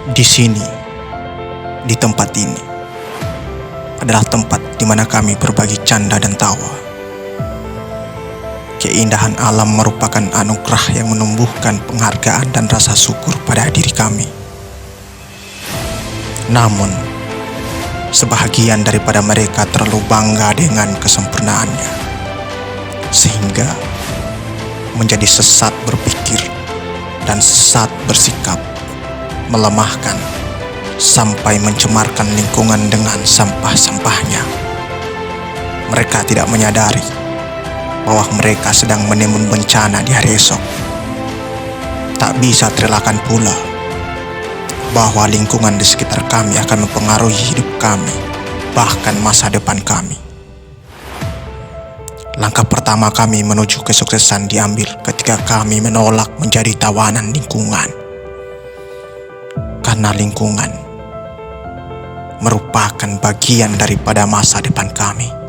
Di sini, di tempat ini, adalah tempat di mana kami berbagi canda dan tawa. Keindahan alam merupakan anugerah yang menumbuhkan penghargaan dan rasa syukur pada diri kami. Namun, sebahagian daripada mereka terlalu bangga dengan kesempurnaannya, sehingga menjadi sesat berpikir dan sesat bersikap, melemahkan sampai mencemarkan lingkungan dengan sampah-sampahnya. Mereka tidak menyadari bahwa mereka sedang menimbun bencana di hari esok. Tak bisa terelakkan pula bahwa lingkungan di sekitar kami akan mempengaruhi hidup kami, bahkan masa depan kami. Langkah pertama kami menuju kesuksesan diambil ketika kami menolak menjadi tawanan lingkungan. Karena lingkungan merupakan bagian daripada masa depan kami.